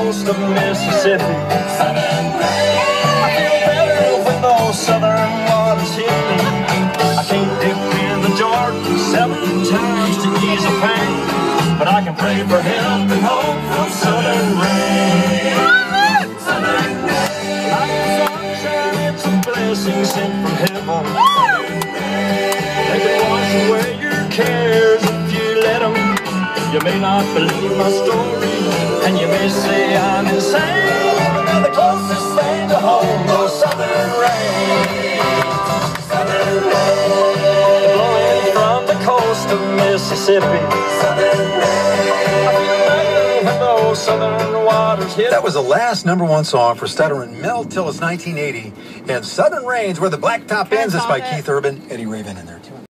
coast of Mississippi. I feel better when those southern waters hit me. I can't dip in the Jordan 7 times to ease the pain, but I can pray for help and hope from southern rain. Like the sunshine, it's a blessing sent from heaven. They can wash away your cares if you let them. You may not believe my story, and you may say I'm insane, but they're the closest thing to home, those southern rain. Southern rain, blowing from the coast of Mississippi. Southern rain, when those southern waters hit. That was the last #1 song for stuttering Mel Tillis, 1980, and Southern Rain's Where the Blacktop Ends. It's by Keith Urban, Eddie Raven in there.